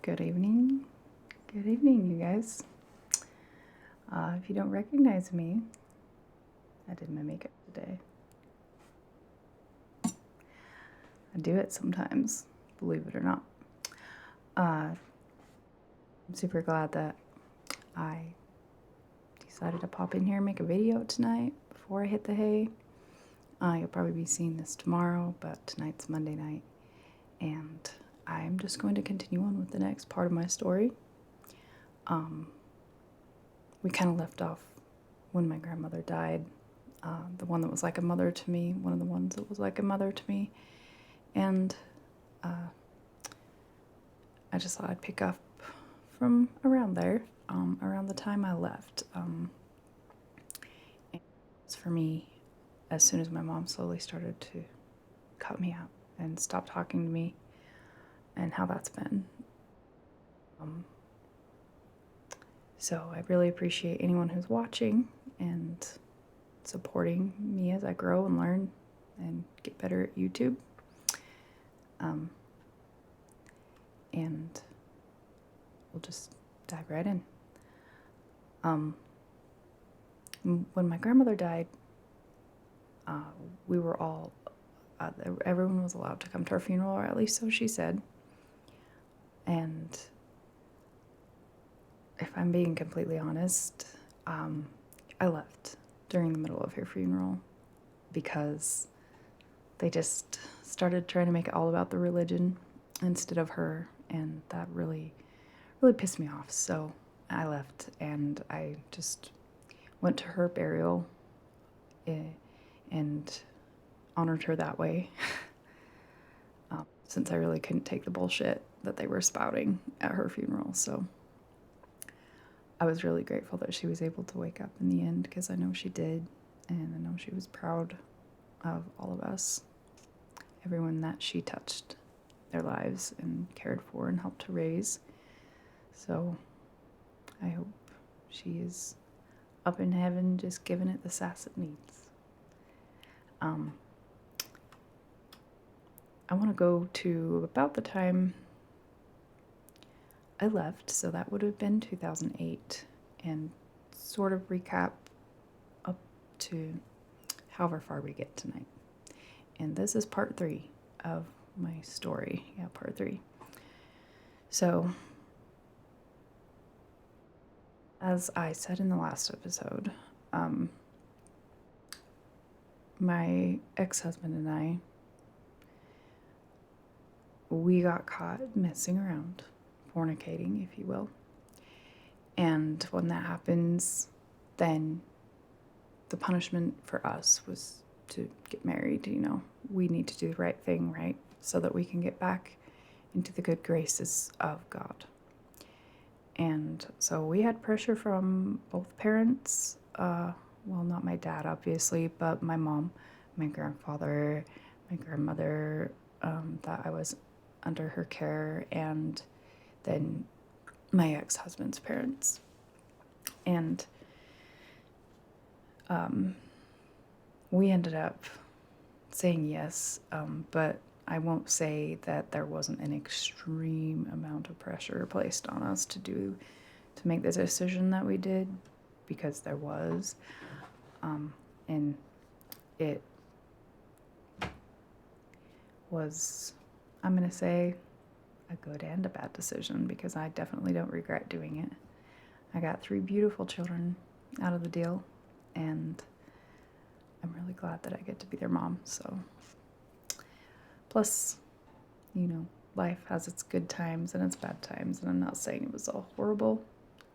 Good evening. Good evening, you guys. If you don't recognize me, I did my makeup today. I do it sometimes, believe it or not. I'm super glad that I decided to pop in here and make a video tonight before I hit the hay. You'll probably be seeing this tomorrow, but tonight's Monday night, and I'm just going to continue on with the next part of my story. We kind of left off when my grandmother died, the one that was like a mother to me, one of the ones that was like a mother to me, and I just thought I'd pick up from around there, around the time I left. It's for me, as soon as my mom slowly started to cut me out and stop talking to me, and how that's been. So I really appreciate anyone who's watching and supporting me as I grow and learn and get better at YouTube. And we'll just dive right in. When my grandmother died, we were all, everyone was allowed to come to her funeral, or at least so she said. And if I'm being completely honest, I left during the middle of her funeral because they just started trying to make it all about the religion instead of her, and that really pissed me off. So I left, and I just went to her burial and honored her that way, since I really couldn't take the bullshit that they were spouting at her funeral. So I was really grateful that she was able to wake up in the end, because I know she did, and I know she was proud of all of us, everyone that she touched their lives and cared for and helped to raise. So I hope she is up in heaven just giving it the sass it needs. I want to go to about the time I left, so that would have been 2008, and sort of recap up to however far we get tonight. And this is part 3 of my story. Yeah, part 3. So, as I said in the last episode, my ex-husband and I, we got caught messing around, fornicating, if you will. And when that happens, then the punishment for us was to get married. You know, we need to do the right thing, right? So that we can get back into the good graces of God. And so we had pressure from both parents. Well, not my dad, obviously, but my mom, my grandfather, my grandmother, that I was under her care, and then my ex-husband's parents. And we ended up saying yes, but I won't say that there wasn't an extreme amount of pressure placed on us to make the decision that we did, because there was, and it was, I'm going to say, a good and a bad decision, because I definitely don't regret doing it. I got 3 beautiful children out of the deal, and I'm really glad that I get to be their mom. So, plus, you know, life has its good times and its bad times, and I'm not saying it was all horrible.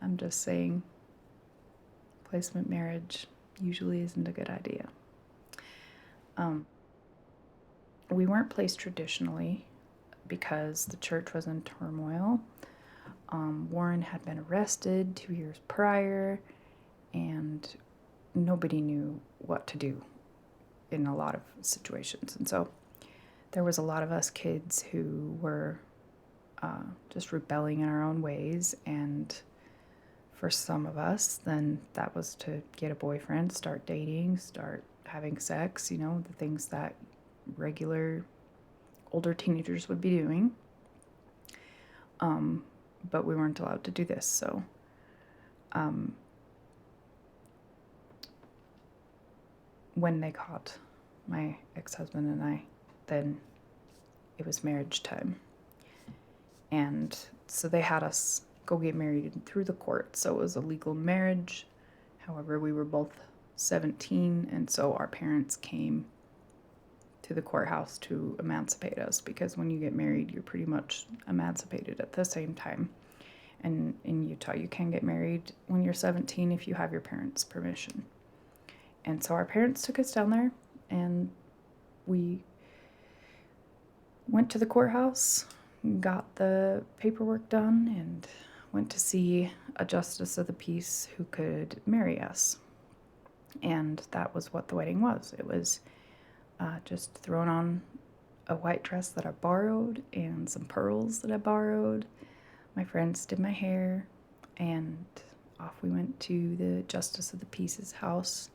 I'm just saying placement marriage usually isn't a good idea. We weren't placed traditionally because the church was in turmoil. Warren had been arrested 2 years prior, and nobody knew what to do in a lot of situations. And so there was a lot of us kids who were just rebelling in our own ways, and for some of us, then that was to get a boyfriend, start dating, start having sex, you know, the things that regular older teenagers would be doing. but we weren't allowed to do this. So when they caught my ex-husband and I, then it was marriage time. And so they had us go get married through the court. So it was a legal marriage. However, we were both 17, and so our parents came to the courthouse to emancipate us, because when you get married, you're pretty much emancipated at the same time. And in Utah, you can get married when you're 17 if you have your parents' permission. And so our parents took us down there, and we went to the courthouse, got the paperwork done, and went to see a justice of the peace who could marry us. And that was what the wedding was. It was just throwing on a white dress that I borrowed and some pearls that I borrowed. My friends did my hair, and off we went to the justice of the peace's house.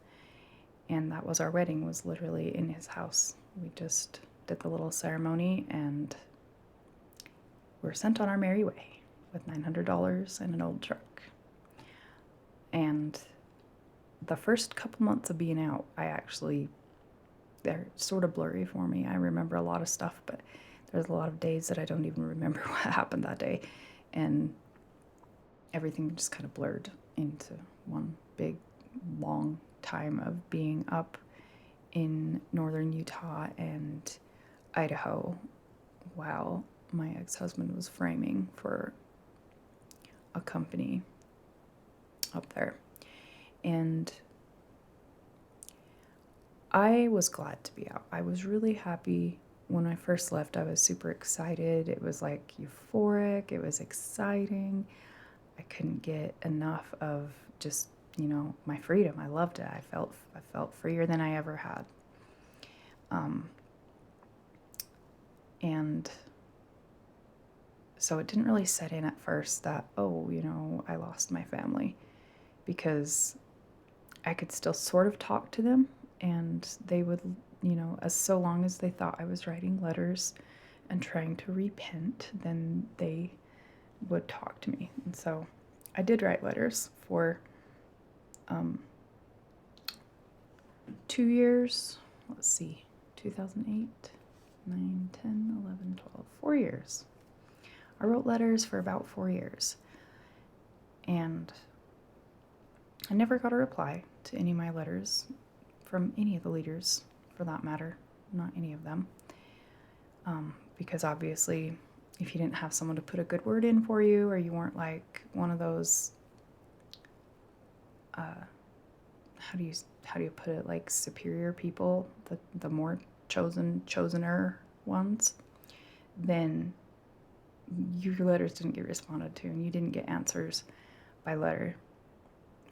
And that was our wedding, was literally in his house. We just did the little ceremony, and we're sent on our merry way with $900 and an old truck. And the first couple months of being out, they're sort of blurry for me. I remember a lot of stuff, but there's a lot of days that I don't even remember what happened that day. And everything just kind of blurred into one big, long time of being up in northern Utah and Idaho while my ex-husband was framing for a company up there. And I was glad to be out. I was really happy. When I first left, I was super excited. It was like euphoric. It was exciting. I couldn't get enough of just, my freedom. I loved it. I felt freer than I ever had. And so it didn't really set in at first that, I lost my family, because I could still sort of talk to them, and they would, as so long as they thought I was writing letters and trying to repent, then they would talk to me. And so I did write letters for 2 years. Let's see, 2008, 9, 10, 11, 12, 4 years. I wrote letters for about 4 years, and I never got a reply to any of my letters from any of the leaders, for that matter, not any of them. Because obviously, if you didn't have someone to put a good word in for you, or you weren't like one of those, how do you put it, like superior people, the more chosener ones, then your letters didn't get responded to, and you didn't get answers by letter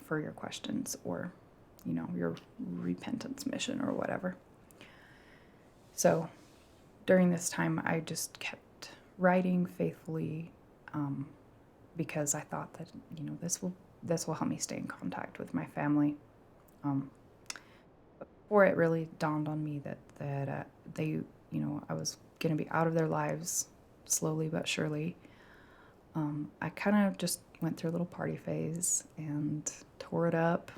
for your questions, or your repentance mission or whatever. So during this time, I just kept writing faithfully, because I thought that this will help me stay in contact with my family. Before it really dawned on me that they I was gonna be out of their lives slowly but surely. I kind of just went through a little party phase and tore it up,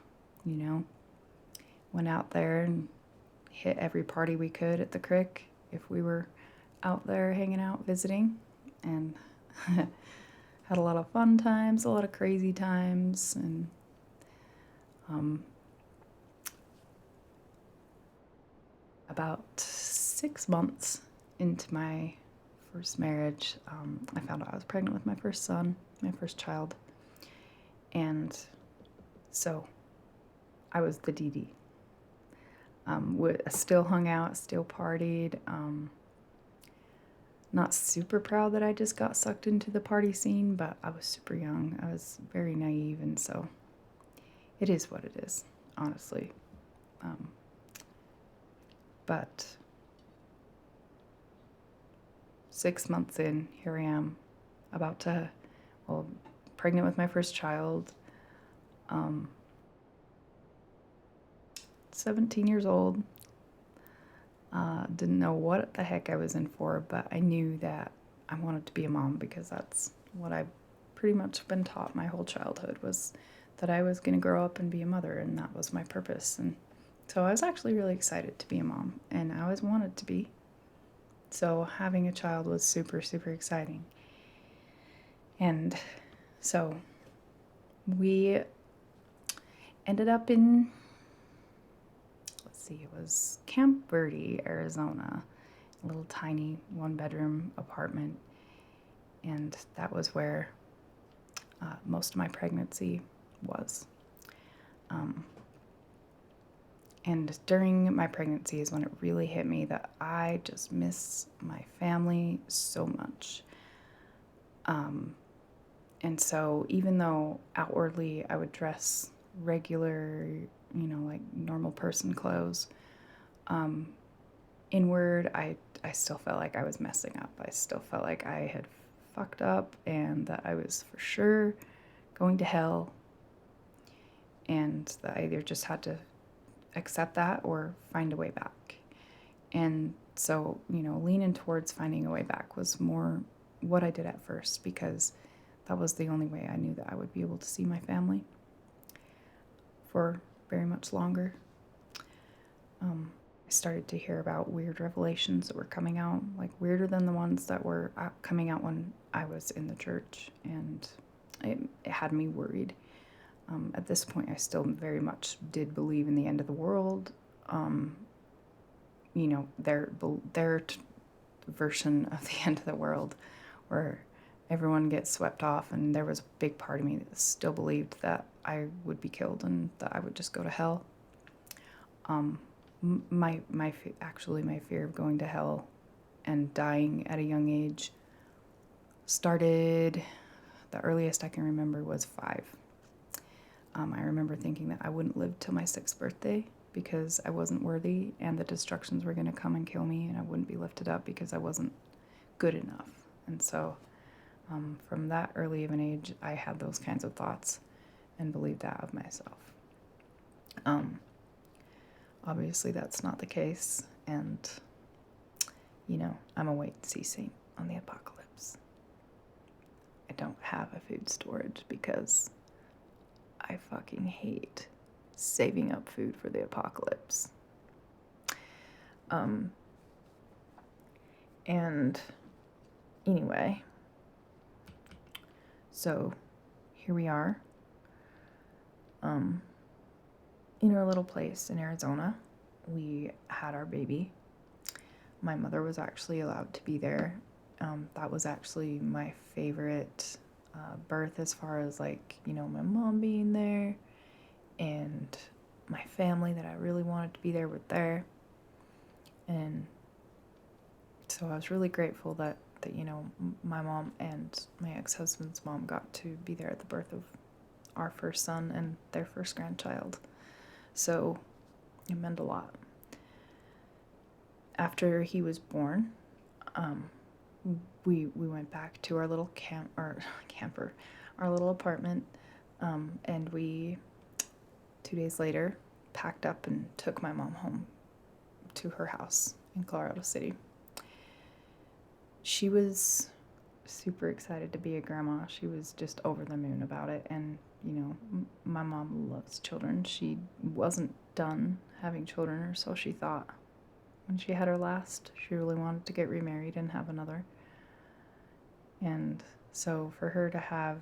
went out there and hit every party we could at the creek if we were out there hanging out, visiting, and had a lot of fun times, a lot of crazy times, and about 6 months into my first marriage, I found out I was pregnant with my first son, my first child, and so I was the DD. Still hung out, still partied. Not super proud that I just got sucked into the party scene, but I was super young. I was very naive, and so it is what it is, honestly. But 6 months in, here I am, pregnant with my first child, 17 years old. Didn't know what the heck I was in for, but I knew that I wanted to be a mom, because that's what I pretty much been taught my whole childhood, was that I was going to grow up and be a mother, and that was my purpose. And so I was actually really excited to be a mom, and I always wanted to be. So having a child was super, super exciting. And so we ended up in, it was Camp Verde, Arizona, a little tiny 1-bedroom apartment. And that was where most of my pregnancy was. And during my pregnancy is when it really hit me that I just miss my family so much. And so even though outwardly I would dress regular, like normal person clothes, inward, I still felt like I was messing up. I still felt like I had fucked up and that I was for sure going to hell, and that I either just had to accept that or find a way back. And so, leaning towards finding a way back was more what I did at first, because that was the only way I knew that I would be able to see my family for very much longer. I started to hear about weird revelations that were coming out, like weirder than the ones that were coming out when I was in the church, and it had me worried. At this point, I still very much did believe in the end of the world. Their version of the end of the world, where everyone gets swept off, and there was a big part of me that still believed that I would be killed and that I would just go to hell. My fear of going to hell and dying at a young age started, the earliest I can remember was 5. I remember thinking that I wouldn't live till my 6th birthday because I wasn't worthy, and the destructions were going to come and kill me, and I wouldn't be lifted up because I wasn't good enough. And so from that early of an age, I had those kinds of thoughts and believed that of myself. Obviously, that's not the case, and, I'm a wait-and-see saint on the apocalypse. I don't have a food storage because I fucking hate saving up food for the apocalypse. And anyway, so here we are, in our little place in Arizona. We had our baby. My mother was actually allowed to be there. That was actually my favorite birth, as far as my mom being there, and my family that I really wanted to be there were there. And so I was really grateful that my mom and my ex-husband's mom got to be there at the birth of our first son and their first grandchild. So it meant a lot. After he was born, we went back to our little camper, our little apartment, and we, 2 days later, packed up and took my mom home to her house in Colorado City. She was super excited to be a grandma. She was just over the moon about it, and my mom loves children. She wasn't done having children, or so she thought. When she had her last, she really wanted to get remarried and have another. And so for her to have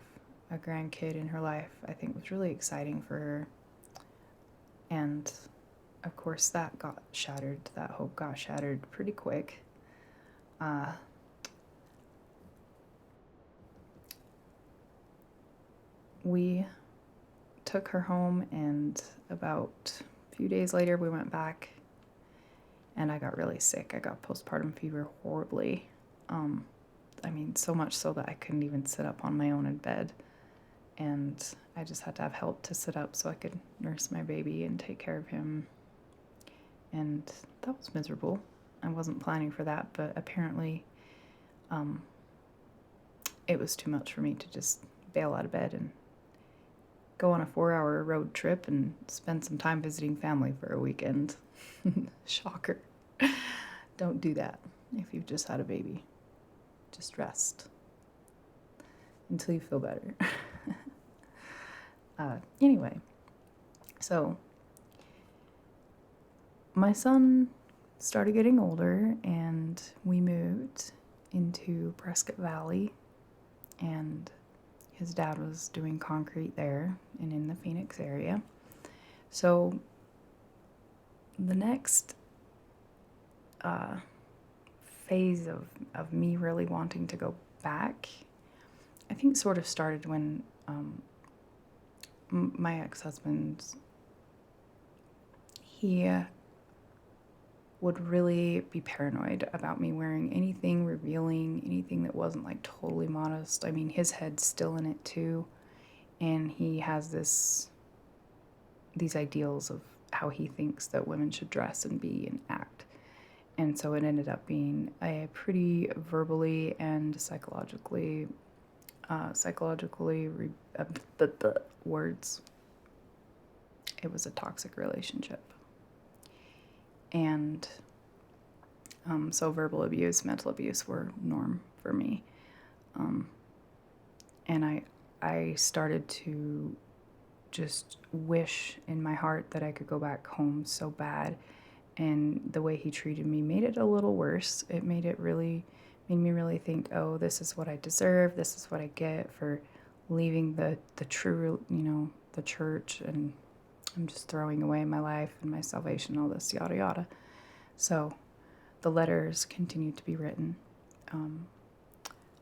a grandkid in her life, I think was really exciting for her. And of course that got shattered. That hope got shattered pretty quick. We took her home, and about a few days later we went back, and I got really sick. I got postpartum fever horribly. So much so that I couldn't even sit up on my own in bed, and I just had to have help to sit up so I could nurse my baby and take care of him, and that was miserable. I wasn't planning for that, but apparently it was too much for me to just bail out of bed and go on a 4-hour road trip and spend some time visiting family for a weekend. Shocker. Don't do that if you've just had a baby. Just rest. until you feel better. Anyway, so my son started getting older, and we moved into Prescott Valley, and his dad was doing concrete there and in the Phoenix area. So the next phase of me really wanting to go back, I think sort of started when my ex-husband, he would really be paranoid about me wearing anything revealing, anything that wasn't like totally modest. I mean, his head's still in it too, and he has these ideals of how he thinks that women should dress and be and act. And so it ended up being a pretty verbally and psychologically words. It was a toxic relationship. And so verbal abuse, mental abuse were norm for me. And I started to just wish in my heart that I could go back home so bad. And the way he treated me made it a little worse. It made me really think, oh, this is what I deserve. This is what I get for leaving the true, the church, and I'm just throwing away my life and my salvation, all this yada yada. So the letters continued to be written.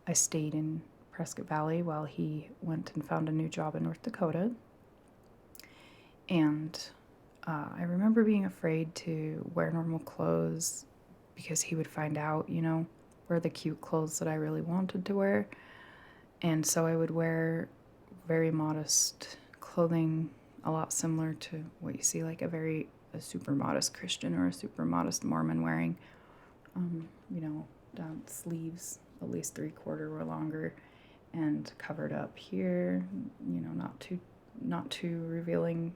I stayed in Prescott Valley while he went and found a new job in North Dakota. And I remember being afraid to wear normal clothes because he would find out, wear the cute clothes that I really wanted to wear. And so I would wear very modest clothing, a lot similar to what you see like a super modest Christian or a super modest Mormon wearing. Down sleeves, at least 3/4 were longer, and covered up here, not too revealing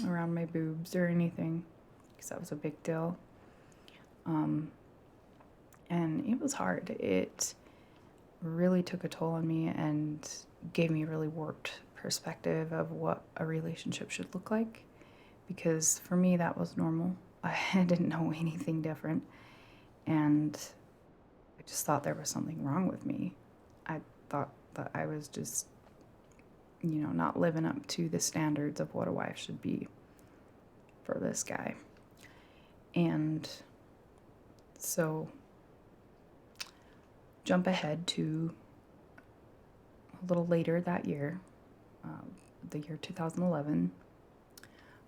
around my boobs or anything, because that was a big deal. And it was hard. It really took a toll on me and gave me a really warped perspective of what a relationship should look like, because for me that was normal. I didn't know anything different, and I just thought there was something wrong with me. I thought that I was just, not living up to the standards of what a wife should be for this guy. And so jump ahead to a little later that year, the year 2011.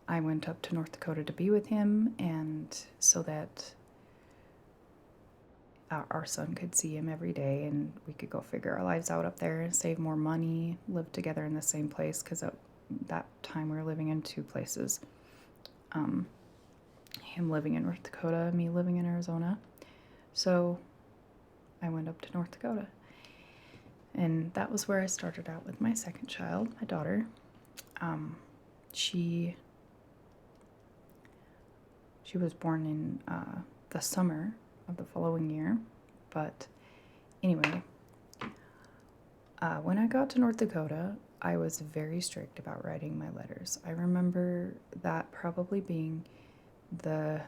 I went up to North Dakota to be with him, and so that our son could see him every day, and we could go figure our lives out up there and save more money, live together in the same place, because at that time we were living in two places. Him living in North Dakota, me living in Arizona. So I went up to North Dakota, and that was where I started out with my second child, my daughter. She was born in the summer of the following year. But anyway, when I got to North Dakota, I was very strict about writing my letters. I remember that probably being the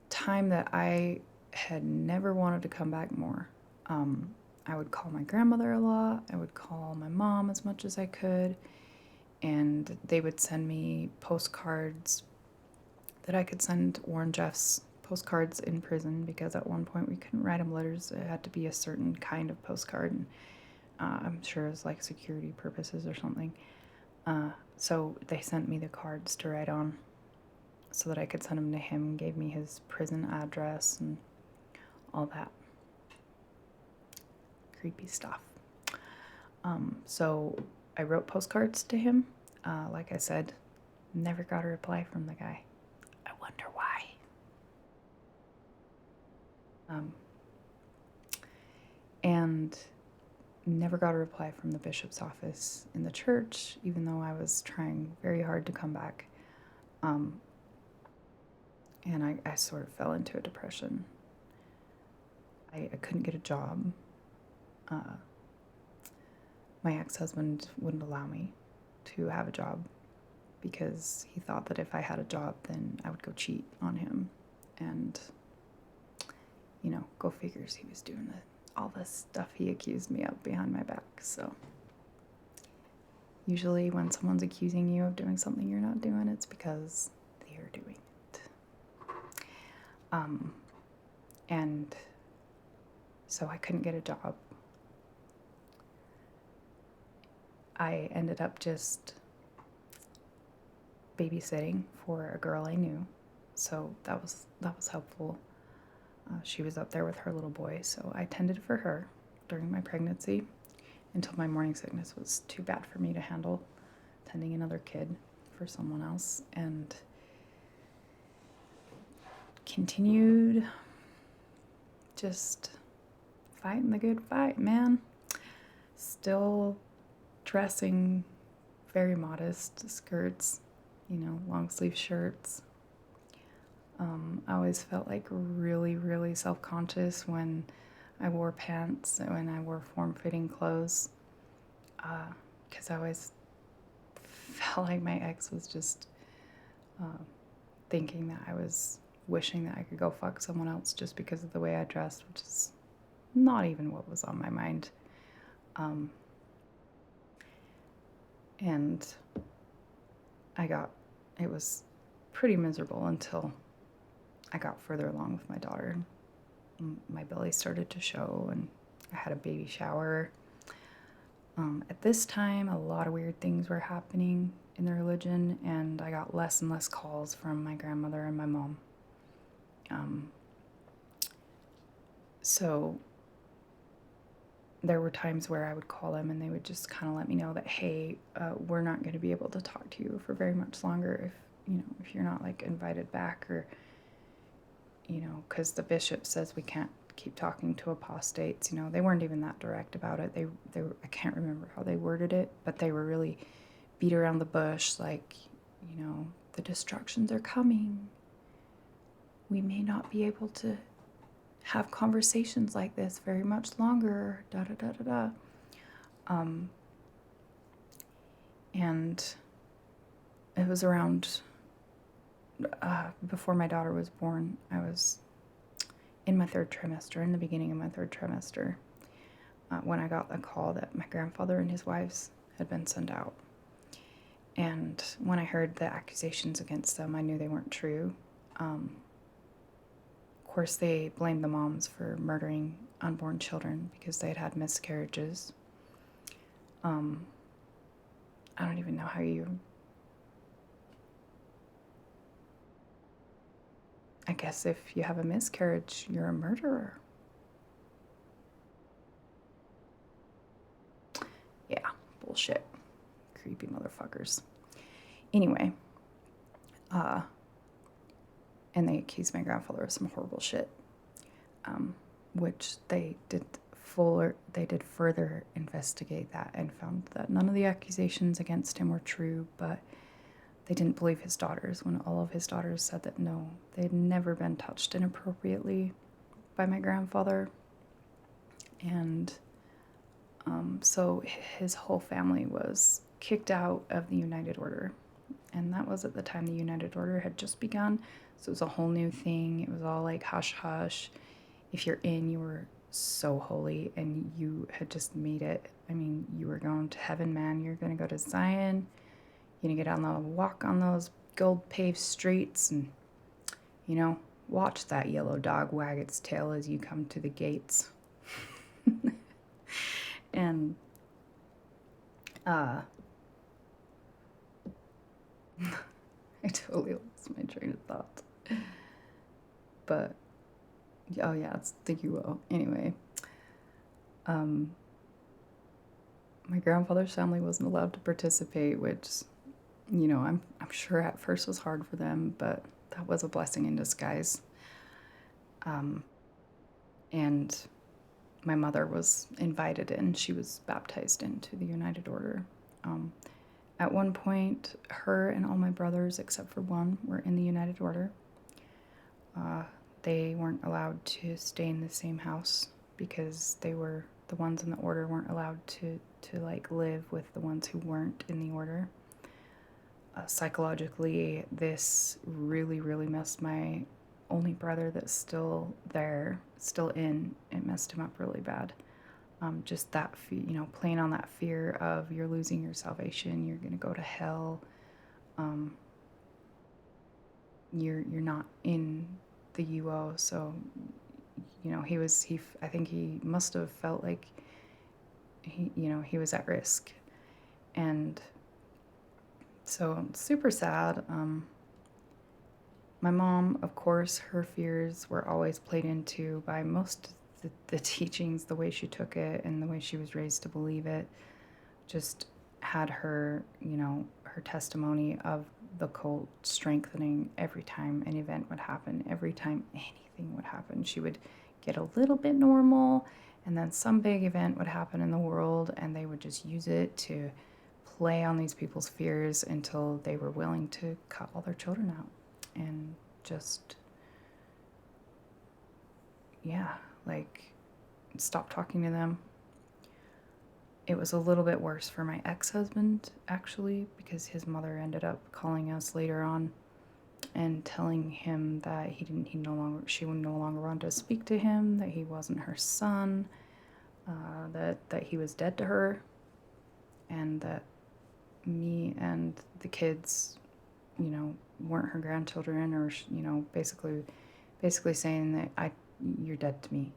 time that I had never wanted to come back more. I would call my grandmother a lot. I would call my mom as much as I could, and they would send me postcards that I could send Warren Jeff's postcards in prison, because at one point we couldn't write him letters. It had to be a certain kind of postcard, and I'm sure it was like security purposes or something. So they sent me the cards to write on so that I could send them to him, gave me his prison address and all that creepy stuff. So I wrote postcards to him. Like I said, never got a reply from the guy. I wonder why. And never got a reply from the bishop's office in the church, even though I was trying very hard to come back. And I sort of fell into a depression. I couldn't get a job. my ex-husband wouldn't allow me to have a job because he thought that if I had a job, then I would go cheat on him. And, go figures, he was doing all this stuff he accused me of behind my back. So usually when someone's accusing you of doing something you're not doing, it's because they are doing it. And so I couldn't get a job. I ended up just babysitting for a girl I knew, so that was helpful. She was up there with her little boy, so I tended for her during my pregnancy until my morning sickness was too bad for me to handle, tending another kid for someone else, and continued just fighting the good fight, man. Still dressing very modest skirts, long sleeve shirts. I always felt like really, really self-conscious when I wore pants, when I wore form-fitting clothes, because I always felt like my ex was just thinking that I was wishing that I could go fuck someone else just because of the way I dressed, which is not even what was on my mind. And it was pretty miserable until I got further along with my daughter. My belly started to show, and I had a baby shower. At this time, a lot of weird things were happening in the religion, and I got less and less calls from my grandmother and my mom. So there were times where I would call them and they would just kind of let me know that, hey, we're not going to be able to talk to you for very much longer if you're not like invited back, or because the bishop says we can't keep talking to apostates. They weren't even that direct about it. They were, I can't remember how they worded it, but they were really beat around the bush, like, the destructions are coming. We may not be able to have conversations like this very much longer, da da da da da. And it was around before my daughter was born. I was in my third trimester, in the beginning of my third trimester, when I got a call that my grandfather and his wives had been sent out. And when I heard the accusations against them, I knew they weren't true. Of course, they blamed the moms for murdering unborn children because they had had miscarriages. I don't even know how I guess if you have a miscarriage, you're a murderer. Yeah, bullshit. Creepy motherfuckers. Anyway, and they accused my grandfather of some horrible shit, which they did further investigate that and found that none of the accusations against him were true, but they didn't believe his daughters when all of his daughters said that no, they'd never been touched inappropriately by my grandfather. And so his whole family was kicked out of the United Order. And that was at the time the United Order had just begun. So it was a whole new thing. It was all like hush hush. If you're in, you were so holy and you had just made it. I mean, you were going to heaven, man. You're going to go to Zion. You're going to get on the walk on those gold paved streets and, watch that yellow dog wag its tail as you come to the gates. And, I totally lost my train of thought. But, oh yeah, think you will. Anyway, my grandfather's family wasn't allowed to participate, which, I'm sure at first was hard for them, but that was a blessing in disguise. And my mother was invited in. She was baptized into the United Order. At one point, her and all my brothers, except for one, were in the United Order. They weren't allowed to stay in the same house because they were the ones in the order weren't allowed to like live with the ones who weren't in the order. Psychologically, this really, really messed my only brother that's still there, still in, it messed him up really bad. Just that, playing on that fear of you're losing your salvation, you're going to go to hell, you're not in the UO, so, I think he must have felt like he was at risk. And so super sad. My mom, of course, her fears were always played into by most of the teachings, the way she took it and the way she was raised to believe it. Just had her, her testimony of the cult strengthening every time an event would happen, every time anything would happen. She would get a little bit normal, and then some big event would happen in the world, and they would just use it to play on these people's fears until they were willing to cut all their children out and just, stop talking to them. It was a little bit worse for my ex-husband, actually, because his mother ended up calling us later on and telling him that she no longer wanted to speak to him, that he wasn't her son, that he was dead to her, and that me and the kids, weren't her grandchildren, or, basically saying that you're dead to me.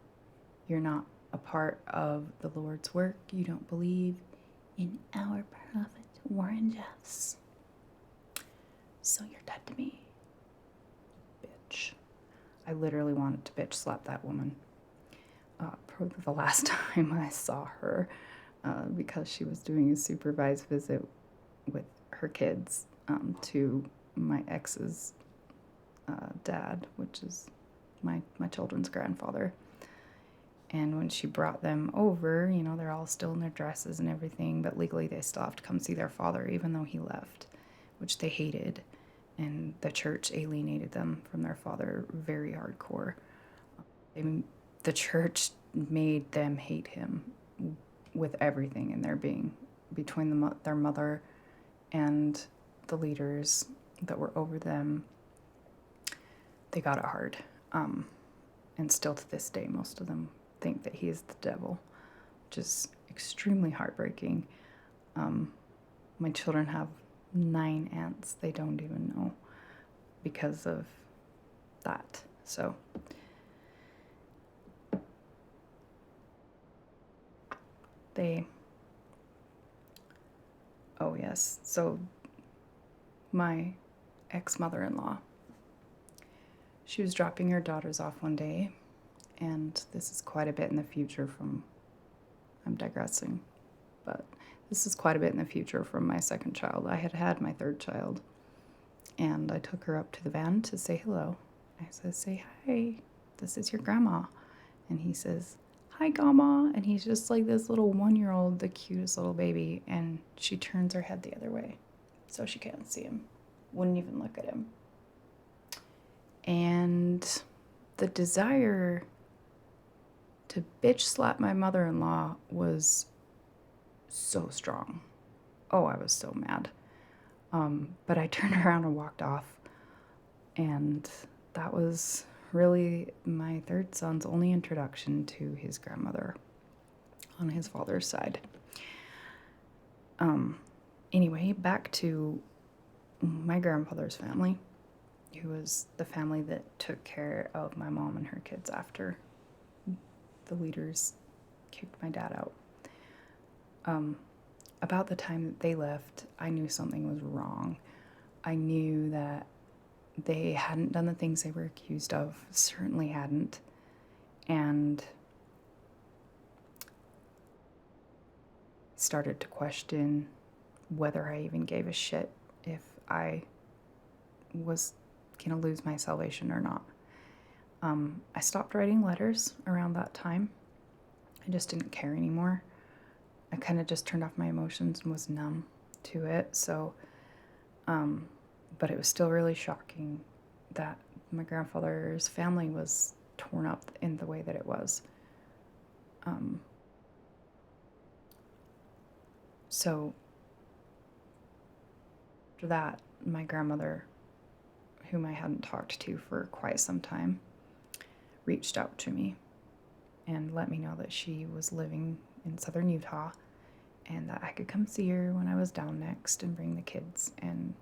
You're not a part of the Lord's work. You don't believe in our prophet Warren Jeffs. So you're dead to me. Bitch. I literally wanted to bitch slap that woman. Probably the last time I saw her, because she was doing a supervised visit with her kids to my ex's dad, which is my children's grandfather. And when she brought them over, they're all still in their dresses and everything, but legally they still have to come see their father, even though he left, which they hated. And the church alienated them from their father very hardcore. The church made them hate him with everything in their being. Between their mother and the leaders that were over them, they got it hard. And still to this day, most of them think that he is the devil, which is extremely heartbreaking. My children have 9 aunts they don't even know because of that. So oh yes, so my ex-mother-in-law, she was dropping her daughters off one day, and this is quite a bit in the future I'm digressing, but this is quite a bit in the future from my second child. I had my third child, and I took her up to the van to say hello. I said, say hi, this is your grandma. And he says, hi, grandma. And he's just like this little 1-year-old, the cutest little baby, and she turns her head the other way so she can't see him, wouldn't even look at him. And the desire to bitch slap my mother-in-law was so strong. Oh, I was so mad. But I turned around and walked off. And that was really my third son's only introduction to his grandmother on his father's side. Anyway, back to my grandfather's family, who was the family that took care of my mom and her kids after the leaders kicked my dad out. About the time that they left, I knew something was wrong. I knew that they hadn't done the things they were accused of, certainly hadn't. And started to question whether I even gave a shit if I was gonna lose my salvation or not. I stopped writing letters around that time. I just didn't care anymore. I kind of just turned off my emotions and was numb to it. So, but it was still really shocking that my grandfather's family was torn up in the way that it was. So after that, my grandmother, whom I hadn't talked to for quite some time, reached out to me and let me know that she was living in southern Utah and that I could come see her when I was down next and bring the kids. And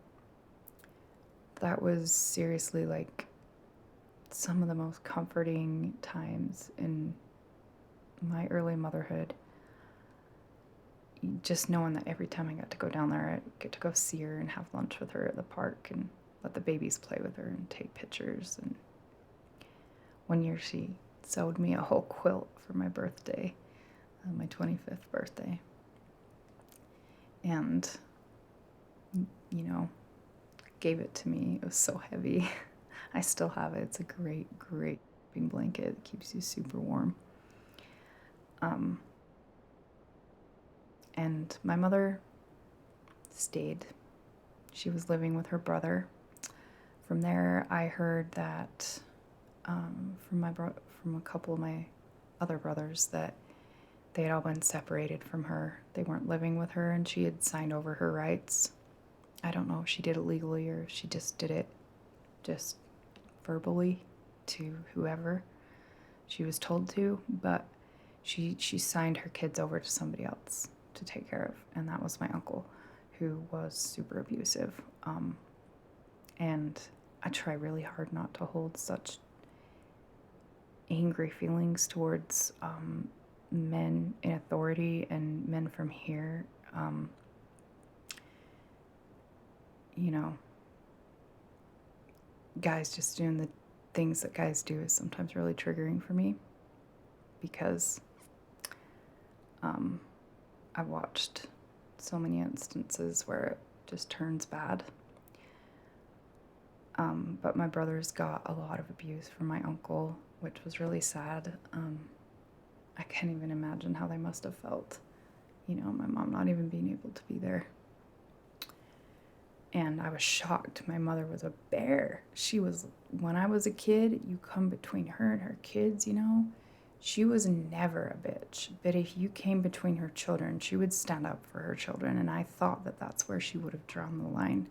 that was seriously like some of the most comforting times in my early motherhood. Just knowing that every time I got to go down there, I'd get to go see her and have lunch with her at the park and let the babies play with her and take pictures. And one year she sewed me a whole quilt for my birthday, my 25th birthday. And, you know, gave it to me. It was so heavy. I still have it. It's a great, great sleeping blanket. It keeps you super warm. And my mother stayed. She was living with her brother. From there, I heard that from a couple of my other brothers that they had all been separated from her. They weren't living with her, and she had signed over her rights. I don't know if she did it legally or if she just did it just verbally to whoever she was told to, but she signed her kids over to somebody else to take care of, and that was my uncle, who was super abusive. And I try really hard not to hold such angry feelings towards men in authority and men from here. You know, guys just doing the things that guys do is sometimes really triggering for me because I've watched so many instances where it just turns bad. But my brothers got a lot of abuse from my uncle, which was really sad. I can't even imagine how they must have felt. You know, my mom not even being able to be there. And I was shocked. My mother was a bear. She was, when I was a kid, you come between her and her kids, you know, she was never a bitch. But if you came between her children, she would stand up for her children. And I thought that that's where she would have drawn the line.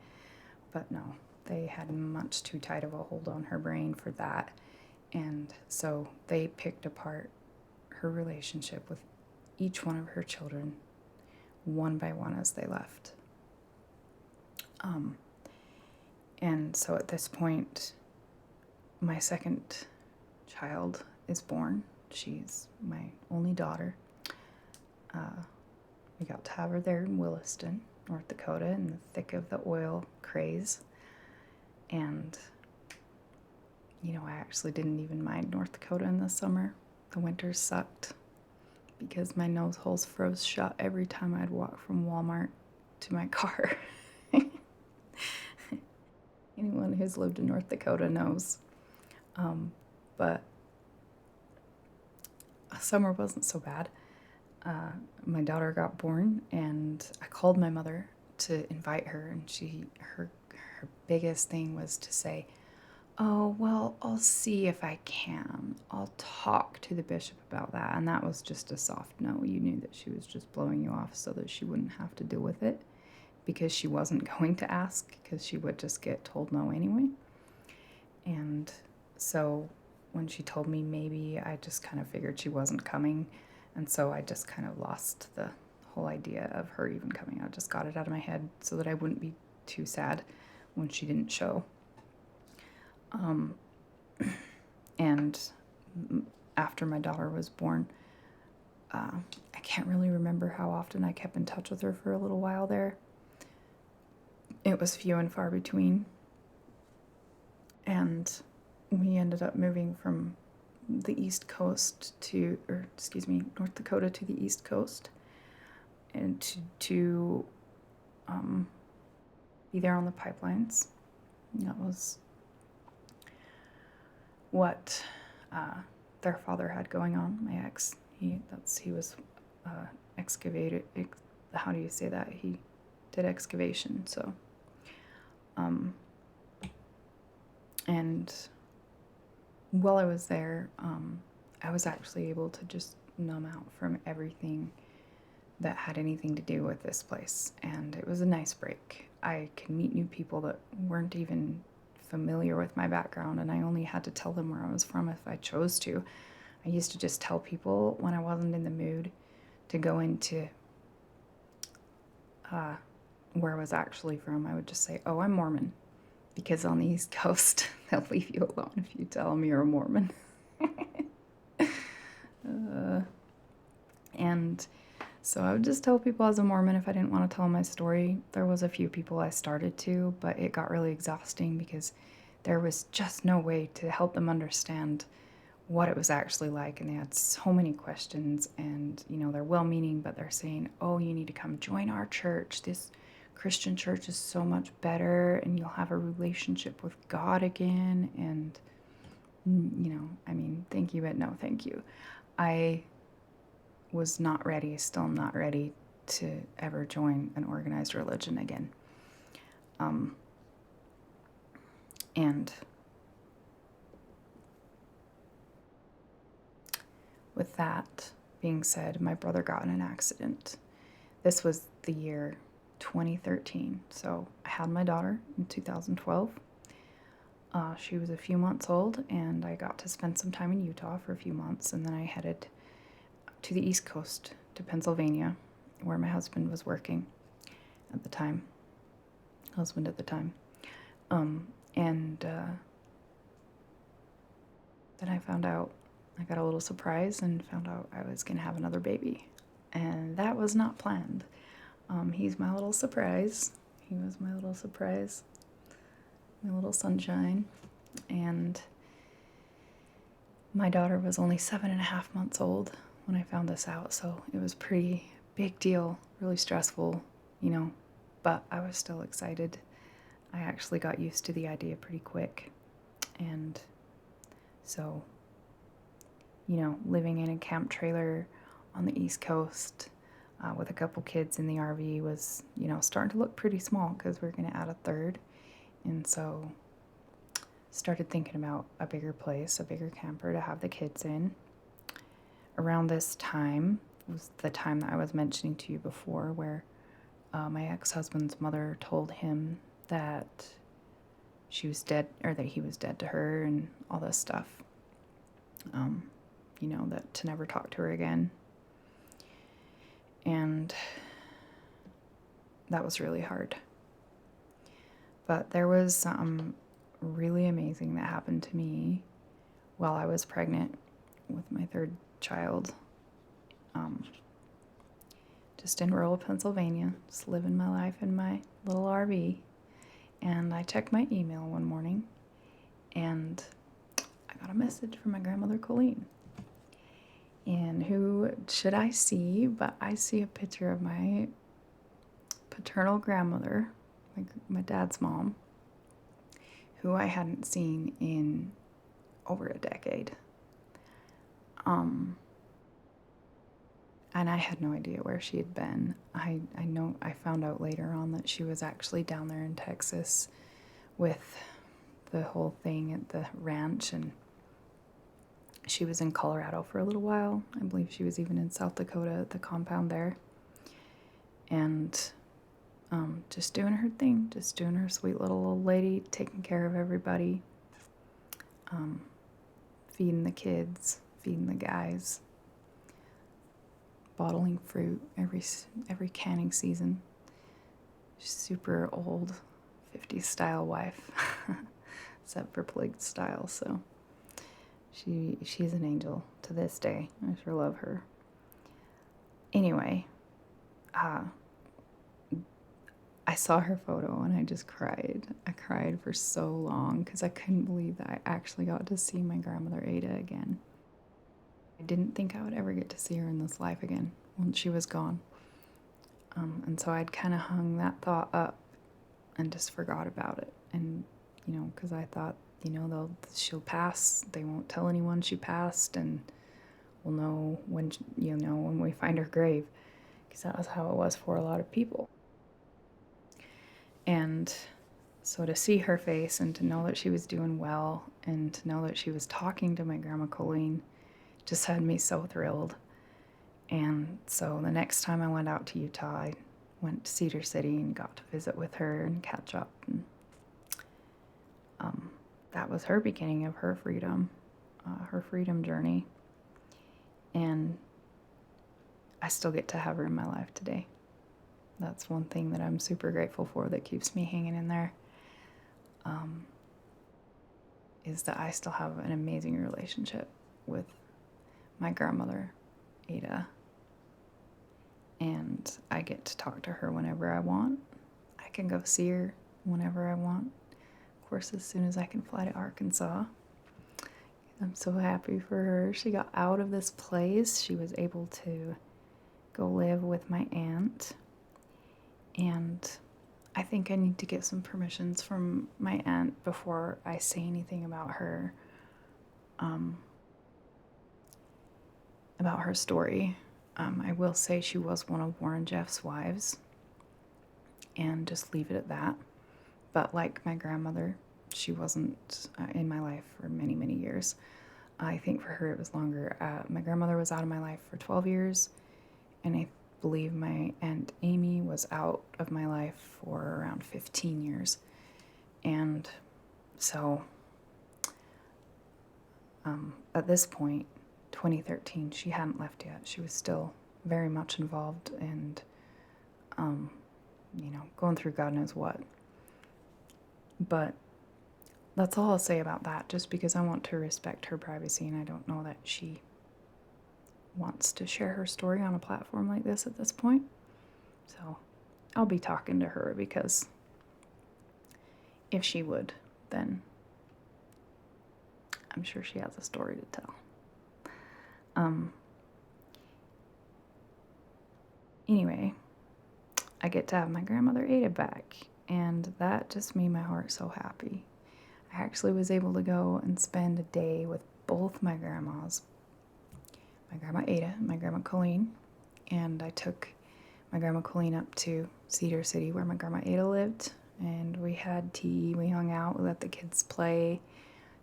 But no, they had much too tight of a hold on her brain for that. And so they picked apart her relationship with each one of her children, one by one as they left. And so at this point, my second child is born. She's my only daughter. We got to have her there in Williston, North Dakota, in the thick of the oil craze. And, you know, I actually didn't even mind North Dakota in the summer. The winters sucked because my nose holes froze shut every time I'd walk from Walmart to my car. Anyone who's lived in North Dakota knows. But summer wasn't so bad. My daughter got born, and I called my mother to invite her, and her biggest thing was to say, "Oh, well, I'll see if I can. I'll talk to the bishop about that." And that was just a soft no. You knew that she was just blowing you off so that she wouldn't have to deal with it, because she wasn't going to ask, because she would just get told no anyway. And so when she told me maybe, I just kind of figured she wasn't coming. And so I just kind of lost the whole idea of her even coming. I just got it out of my head so that I wouldn't be too sad when she didn't show. And after my daughter was born, I can't really remember how often I kept in touch with her for a little while there. It was few and far between. And we ended up moving from the East Coast North Dakota to the East Coast, and to be there on the pipelines. And that was what their father had going on. My ex, he was excavated. How do you say that? He did excavation. So, and while I was there, I was actually able to just numb out from everything that had anything to do with this place, and it was a nice break. I could meet new people that weren't even familiar with my background, and I only had to tell them where I was from if I chose to. I used to just tell people when I wasn't in the mood to go into where I was actually from. I would just say, oh, I'm Mormon, because on the East Coast, they'll leave you alone if you tell them you're a Mormon. And so I would just tell people I was a Mormon if I didn't want to tell my story. There was a few people I started to, but it got really exhausting because there was just no way to help them understand what it was actually like. And they had so many questions, and, you know, they're well-meaning, but they're saying, oh, you need to come join our church. This Christian church is so much better, and you'll have a relationship with God again. And, you know, I mean, thank you, but no thank you. I was not ready, still not ready to ever join an organized religion again. And with that being said, my brother got in an accident. This was the year 2013. So I had my daughter in 2012. She was a few months old, and I got to spend some time in Utah for a few months, and then I headed to the East Coast, to Pennsylvania, where my husband was working at the time. Then I found out, I got a little surprise and found out I was going to have another baby. And that was not planned. He's my little surprise. He was my little surprise, my little sunshine. And my daughter was only 7.5 months old when I found this out, so it was pretty big deal, really stressful, you know, but I was still excited. I actually got used to the idea pretty quick. And so, you know, living in a camp trailer on the East Coast with a couple kids in the RV was, you know, starting to look pretty small because we're going to add a third. And so started thinking about a bigger place, a bigger camper to have the kids in. Around this time was the time that I was mentioning to you before, where my ex-husband's mother told him that she was dead, or that he was dead to her, and all this stuff. You know, that to never talk to her again. And that was really hard. But there was something really amazing that happened to me while I was pregnant with my third child. Just in rural Pennsylvania, just living my life in my little RV. And I checked my email one morning, and I got a message from my grandmother, Colleen. And who should I see? But I see a picture of my paternal grandmother, my dad's mom, who I hadn't seen in over a decade. And I had no idea where she had been. I found out later on that she was actually down there in Texas with the whole thing at the ranch, and she was in Colorado for a little while. I believe she was even in South Dakota at the compound there. And just doing her thing, just doing her sweet little old lady, taking care of everybody, feeding the kids, feeding the guys, bottling fruit every canning season. She's super old, 50s style wife, except for plagued style. So she's an angel to this day. I sure love her. Anyway, I saw her photo and I just cried. I cried for so long because I couldn't believe that I actually got to see my grandmother Ada again. I didn't think I would ever get to see her in this life again once she was gone. And so I'd kind of hung that thought up and just forgot about it. And, you know, because I thought, you know, she'll pass. They won't tell anyone she passed, and we'll know when, you know, when we find her grave, because that was how it was for a lot of people. And so to see her face and to know that she was doing well and to know that she was talking to my grandma Colleen just had me so thrilled. And so the next time I went out to Utah, I went to Cedar City and got to visit with her and catch up. And that was her beginning of her freedom journey. And I still get to have her in my life today. That's one thing that I'm super grateful for that keeps me hanging in there, is that I still have an amazing relationship with my grandmother, Ada. And I get to talk to her whenever I want. I can go see her whenever I want. Of course, as soon as I can fly to Arkansas. I'm so happy for her. She got out of this place. She was able to go live with my aunt. And I think I need to get some permissions from my aunt before I say anything about her story. I will say she was one of Warren Jeff's wives, and just leave it at that. But like my grandmother, she wasn't in my life for many, many years. I think for her it was longer. My grandmother was out of my life for 12 years, and I believe my Aunt Amy was out of my life for around 15 years. And so at this point, 2013, she hadn't left yet. She was still very much involved and, going through God knows what. But that's all I'll say about that, just because I want to respect her privacy, and I don't know that she wants to share her story on a platform like this at this point. So I'll be talking to her, because if she would, then I'm sure she has a story to tell. Anyway, I get to have my grandmother Ada back, and that just made my heart so happy. I actually was able to go and spend a day with both my grandmas, my grandma Ada and my grandma Colleen, and I took my grandma Colleen up to Cedar City where my grandma Ada lived, and we had tea, we hung out, we let the kids play,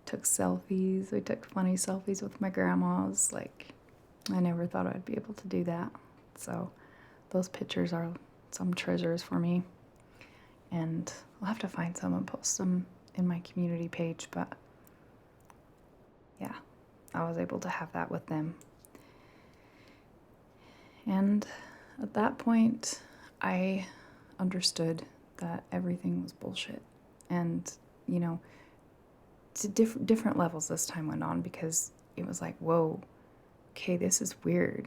took selfies. We took funny selfies with my grandmas. Like, I never thought I'd be able to do that. So those pictures are some treasures for me, and I'll have to find some and post them in my community page. But yeah, I was able to have that with them. And at that point, I understood that everything was bullshit. And, to different levels this time went on, because it was like, whoa, okay, this is weird.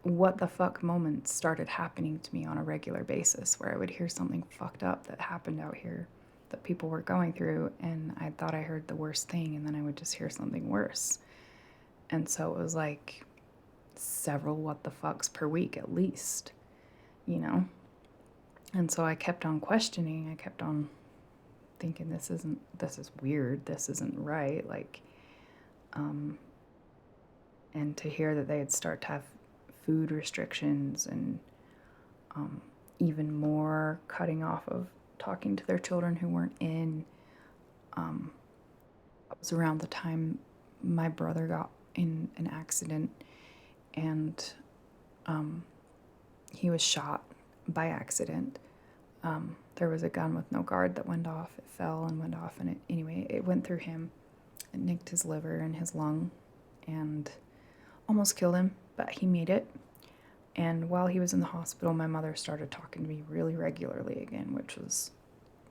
What the fuck moments started happening to me on a regular basis, where I would hear something fucked up that happened out here that people were going through, and I thought I heard the worst thing, and then I would just hear something worse. And so it was like several what the fucks per week at least, And so I kept on questioning. I kept on thinking, this is weird. This isn't right. And to hear that they'd start to have food restrictions and even more cutting off of talking to their children who weren't in. It was around the time my brother got in an accident, and he was shot by accident. There was a gun with no guard that went off. It fell and went off, and it went through him. It nicked his liver and his lung and almost killed him, but he made it. And while he was in the hospital, my mother started talking to me really regularly again, which was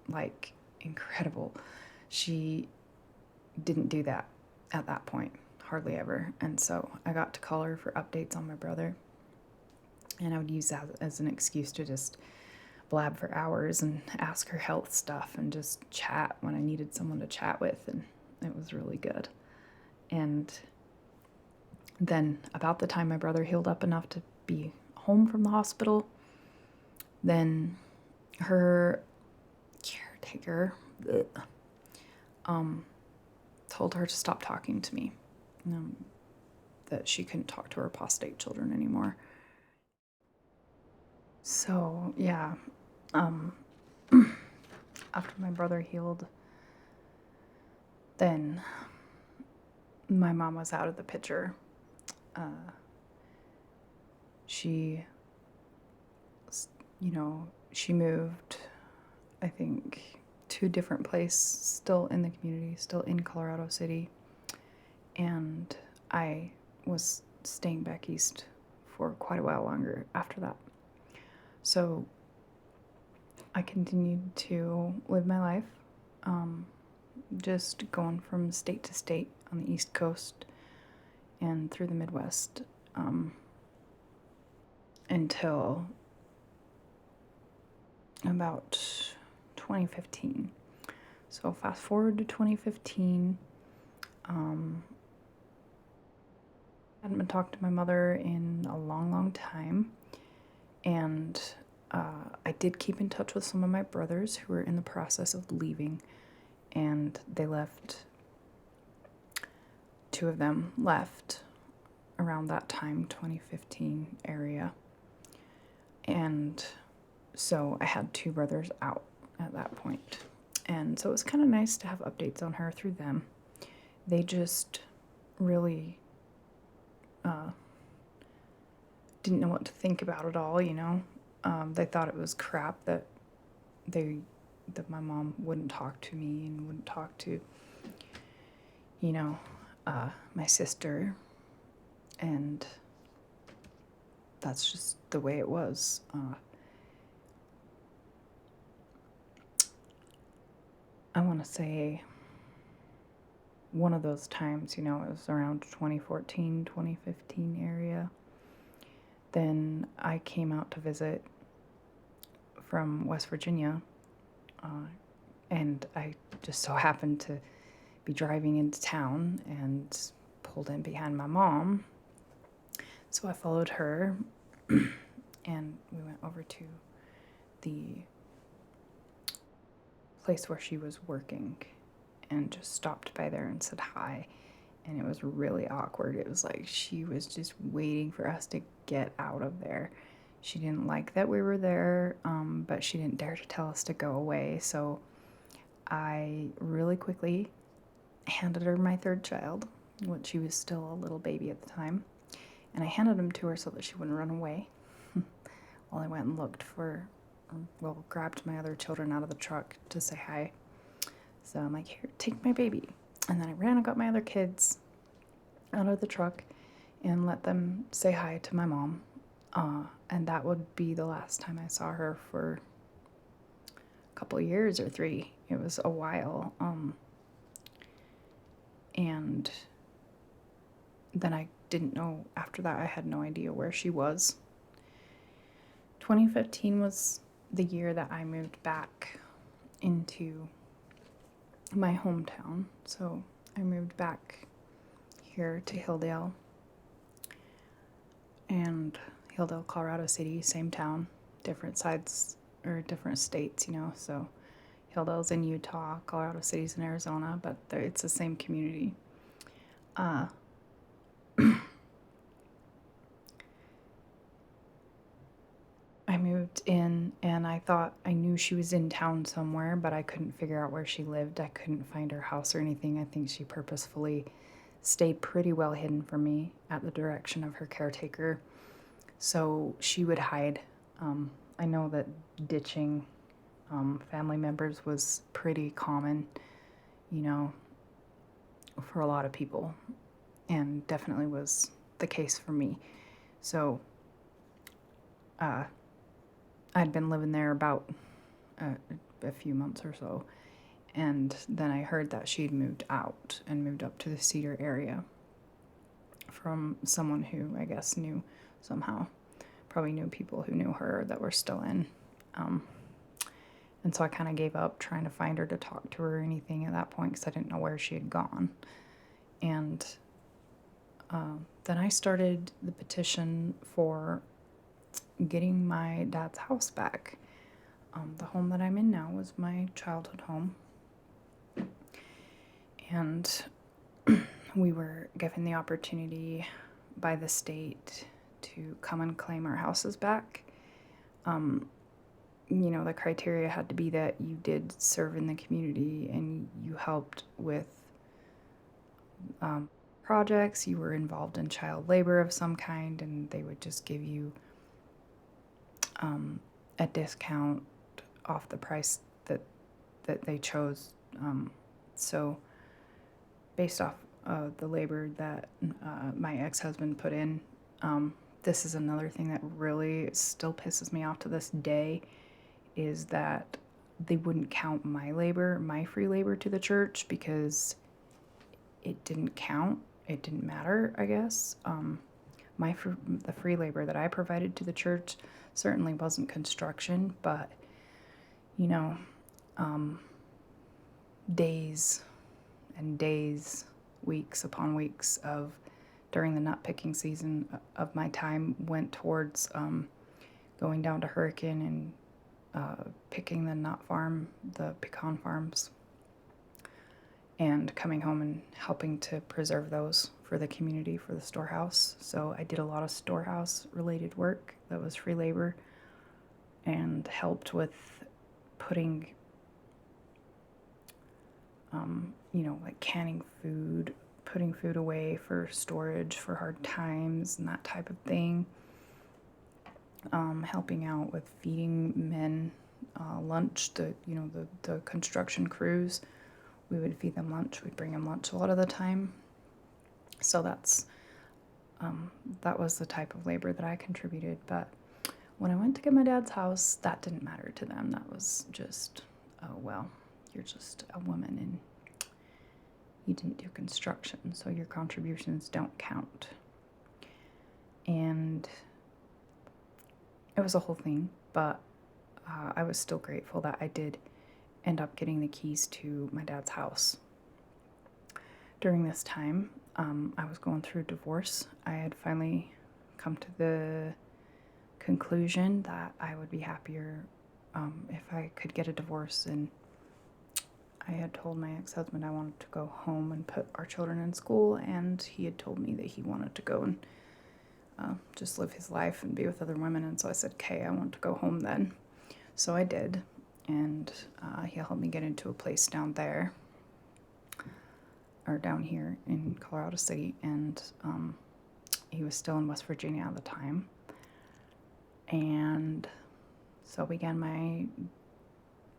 like incredible. She didn't do that at that point, hardly ever. And so I got to call her for updates on my brother, and I would use that as an excuse to just blab for hours and ask her health stuff and just chat when I needed someone to chat with, and it was really good. And then about the time my brother healed up enough to be home from the hospital, then her caretaker told her to stop talking to me, that she couldn't talk to her apostate children anymore. So yeah, after my brother healed, then my mom was out of the picture. She, she moved, I think, to a different place, still in the community, still in Colorado City. And I was staying back east for quite a while longer after that. So I continued to live my life, just going from state to state on the East Coast and through the Midwest, until about 2015. So fast forward to 2015. Hadn't been talking to my mother in a long, long time, and I did keep in touch with some of my brothers who were in the process of leaving, and they left. Two of them left around that time, 2015 area, and so I had two brothers out at that point. And so it was kind of nice to have updates on her through them. They just really didn't know what to think about it all, They thought it was crap that my mom wouldn't talk to me and wouldn't talk to, my sister. And that's just the way it was. I want to say one of those times, it was around 2014, 2015 area. Then I came out to visit from West Virginia, and I just so happened to be driving into town and pulled in behind my mom. So I followed her, and we went over to the place where she was working and just stopped by there and said hi. And it was really awkward. It was like she was just waiting for us to get out of there. She didn't like that we were there, but she didn't dare to tell us to go away. So I really quickly handed her my third child, when she was still a little baby at the time. And I handed him to her so that she wouldn't run away. While I went and grabbed my other children out of the truck to say hi. So I'm like, here, take my baby. And then I ran and got my other kids out of the truck and let them say hi to my mom. And that would be the last time I saw her for a couple of years or 3. It was a while. And then I didn't know, after that I had no idea where she was. 2015 was the year that I moved back into my hometown. So I moved back here to Hilldale, and Hilldale, Colorado City, same town, different sides or different states, so Hilldale's in Utah, Colorado City's in Arizona, but it's the same community. I moved in, and I thought I knew she was in town somewhere, but I couldn't figure out where she lived. I couldn't find her house or anything. I think she purposefully stayed pretty well hidden from me at the direction of her caretaker. So she would hide. I know that ditching family members was pretty common, for a lot of people, and definitely was the case for me. So I'd been living there about a few months or so, and then I heard that she'd moved out and moved up to the Cedar area from someone who I guess knew somehow, probably knew people who knew her that were still in. And so I kind of gave up trying to find her to talk to her or anything at that point because I didn't know where she had gone. And then I started the petition for getting my dad's house back. The home that I'm in now was my childhood home. And we were given the opportunity by the state to come and claim our houses back. The criteria had to be that you did serve in the community and you helped with projects, you were involved in child labor of some kind, and they would just give you a discount off the price that they chose. So based off the labor that my ex-husband put in, this is another thing that really still pisses me off to this day, is that they wouldn't count my labor, my free labor, to the church because it didn't count. It didn't matter, I guess. The free labor that I provided to the church certainly wasn't construction, but, you know, days and days, weeks upon weeks of during the nut picking season of my time went towards going down to Hurricane and picking the nut farm, the pecan farms, and coming home and helping to preserve those for the community, for the storehouse. So I did a lot of storehouse related work that was free labor, and helped with putting like canning food, putting food away for storage for hard times and that type of thing. Helping out with feeding men lunch, the construction crews. We would feed them lunch. We'd bring them lunch a lot of the time. So that was the type of labor that I contributed. But when I went to get my dad's house, that didn't matter to them. That was just, oh, well, you're just a woman and you didn't do construction, so your contributions don't count. And it was a whole thing, but I was still grateful that I did end up getting the keys to my dad's house. During this time, I was going through a divorce. I had finally come to the conclusion that I would be happier if I could get a divorce, and I had told my ex-husband I wanted to go home and put our children in school, and he had told me that he wanted to go and just live his life and be with other women, and so I said, okay, I want to go home then. So I did, and he helped me get into a place down there, or down here in Colorado City, and he was still in West Virginia at the time. And so began my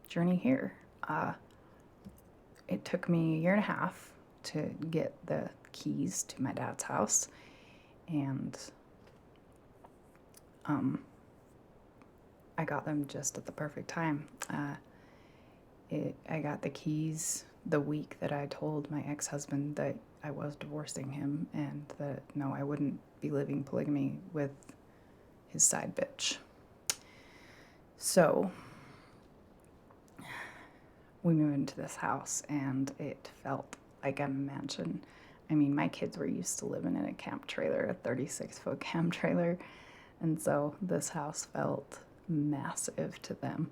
journey here. It took me a year and a half to get the keys to my dad's house, and I got them just at the perfect time. I got the keys the week that I told my ex-husband that I was divorcing him, and that no, I wouldn't be living polygamy with his side bitch. So we moved into this house, and it felt like a mansion. I mean, my kids were used to living in a camp trailer, a 36-foot camp trailer, and so this house felt massive to them,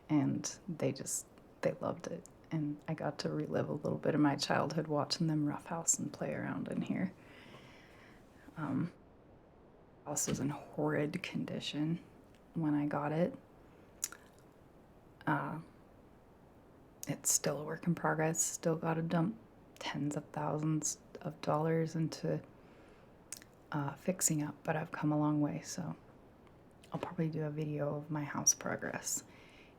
and they loved it. And I got to relive a little bit of my childhood watching them roughhouse and play around in here. House was in horrid condition when I got it. It's still a work in progress. Still got to dump tens of thousands of dollars into fixing up, but I've come a long way, so I'll probably do a video of my house progress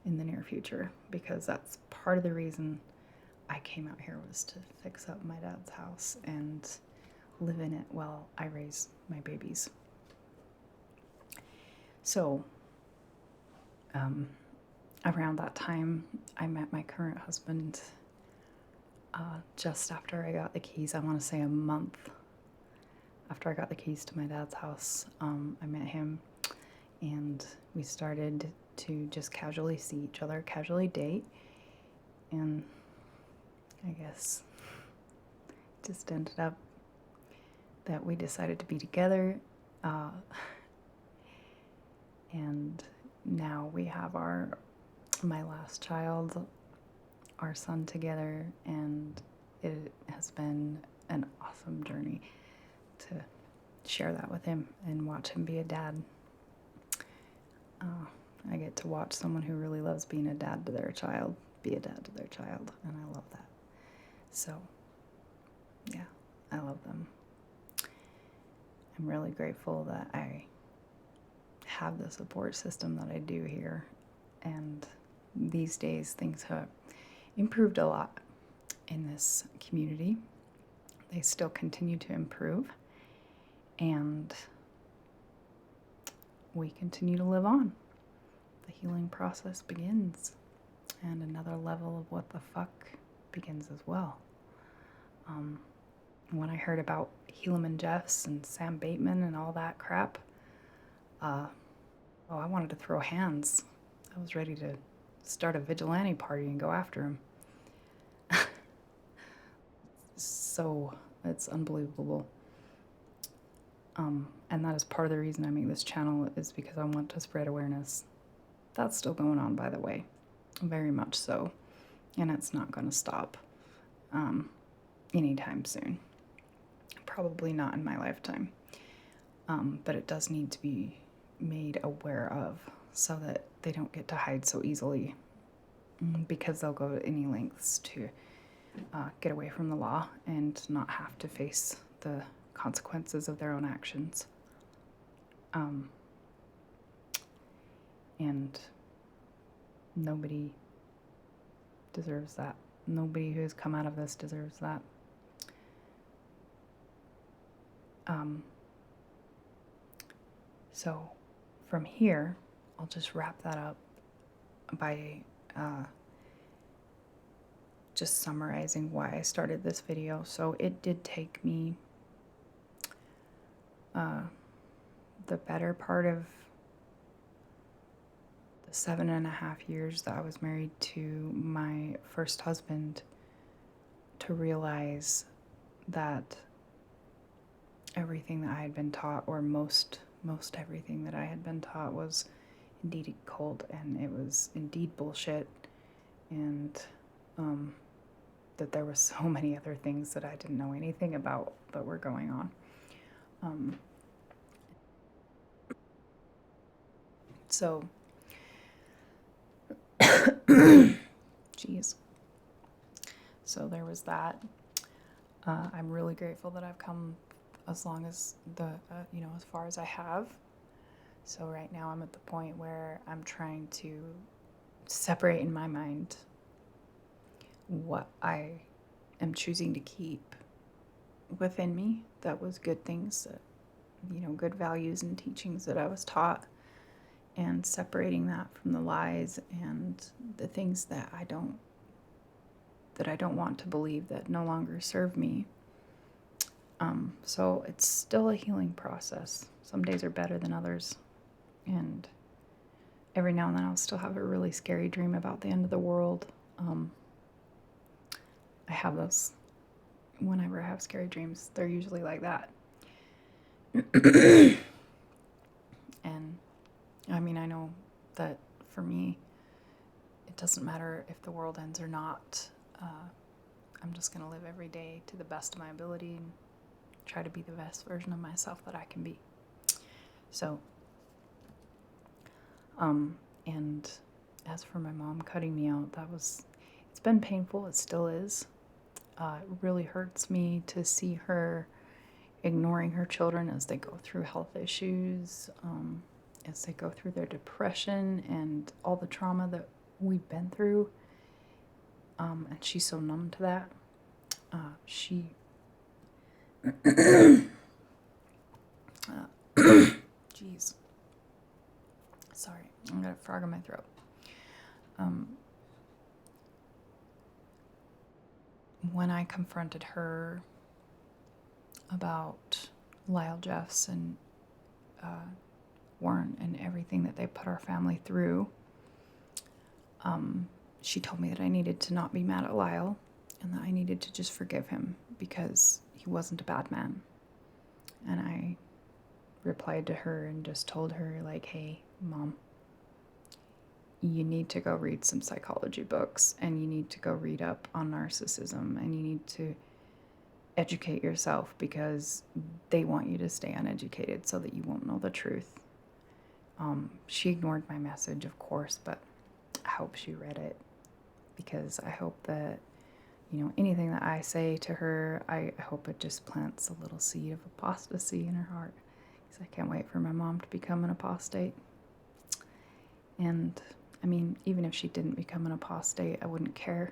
in the near future, because that's part of the reason I came out here, was to fix up my dad's house and live in it while I raise my babies. So around that time, I met my current husband just after I got the keys. I want to say a month after I got the keys to my dad's house. I met him, and we started to just casually see each other, casually date, and I guess it just ended up that we decided to be together, and now we have my last child, our son, together, and it has been an awesome journey to share that with him and watch him be a dad. I get to watch someone who really loves being a dad to their child be a dad to their child, and I love that. So, yeah, I love them. I'm really grateful that I have the support system that I do here. And these days, things have improved a lot in this community. They still continue to improve. And we continue to live on. The healing process begins. And another level of what the fuck begins as well. When I heard about Helaman Jeffs and Sam Bateman and all that crap, I wanted to throw hands. I was ready to start a vigilante party and go after him. So, it's unbelievable. And that is part of the reason I make this channel, is because I want to spread awareness. That's still going on, by the way. Very much so. And it's not going to stop anytime soon. Probably not in my lifetime. But it does need to be made aware of so that they don't get to hide so easily, because they'll go to any lengths to get away from the law and not have to face the consequences of their own actions. And nobody deserves that. Nobody who's come out of this deserves that. So from here, I'll just wrap that up by just summarizing why I started this video. So it did take me the better part of the 7.5 years that I was married to my first husband to realize that everything that I had been taught, or most everything that I had been taught, was indeed a cult, and it was indeed bullshit, and that there were so many other things that I didn't know anything about that were going on. So, jeez. So there was that. I'm really grateful that I've come as long as as far as I have. So right now I'm at the point where I'm trying to separate in my mind what I am choosing to keep within me that was good things, that, good values and teachings that I was taught, and separating that from the lies and the things that I don't want to believe, that no longer serve me. So it's still a healing process. Some days are better than others. And every now and then I'll still have a really scary dream about the end of the world. I have those. Whenever I have scary dreams, they're usually like that. And I mean, I know that for me, it doesn't matter if the world ends or not. I'm just going to live every day to the best of my ability and try to be the best version of myself that I can be. So, and as for my mom cutting me out, it's been painful. It still is. It really hurts me to see her ignoring her children as they go through health issues, as they go through their depression and all the trauma that we've been through. And she's so numb to that. Jeez. Sorry, I got a frog in my throat. When I confronted her about Lyle Jeffs and Warren and everything that they put our family through, she told me that I needed to not be mad at Lyle and that I needed to just forgive him because he wasn't a bad man. And I replied to her and just told her, like, hey, Mom, you need to go read some psychology books, and you need to go read up on narcissism, and you need to educate yourself because they want you to stay uneducated so that you won't know the truth. She ignored my message, of course, but I hope she read it, because I hope that, you know, anything that I say to her, I hope it just plants a little seed of apostasy in her heart. Because I can't wait for my mom to become an apostate. And, I mean, even if she didn't become an apostate, I wouldn't care.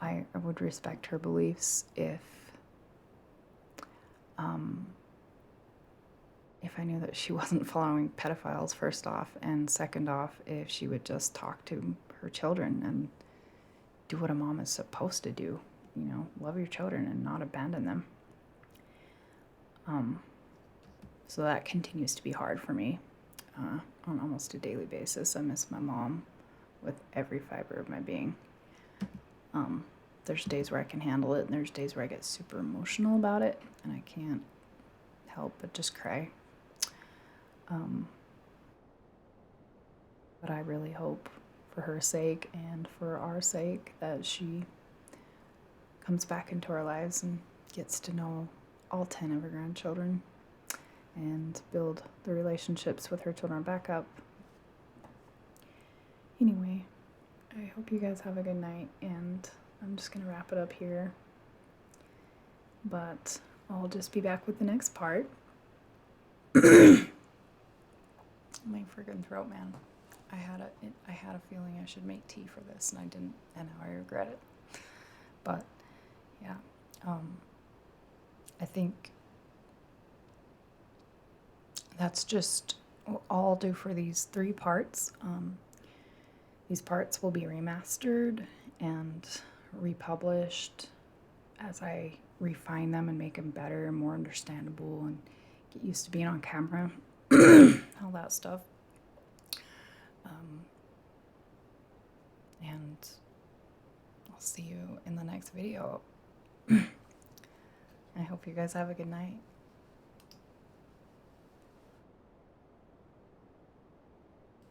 I would respect her beliefs if I knew that she wasn't following pedophiles, first off, and second off, if she would just talk to her children and do what a mom is supposed to do. You know, love your children and not abandon them. So that continues to be hard for me on almost a daily basis. I miss my mom with every fiber of my being. There's days where I can handle it, and there's days where I get super emotional about it, and I can't help but just cry. But I really hope, for her sake and for our sake, that she comes back into our lives and gets to know all 10 of her grandchildren and build the relationships with her children back up. Anyway, I hope you guys have a good night, and I'm just going to wrap it up here. But I'll just be back with the next part. My friggin' throat, man. I had a feeling I should make tea for this, and I didn't, and now I regret it. But yeah, I think that's just all I'll do for these 3 parts. These parts will be remastered and republished as I refine them and make them better and more understandable and get used to being on camera, all that stuff. And I'll see you in the next video. I hope you guys have a good night.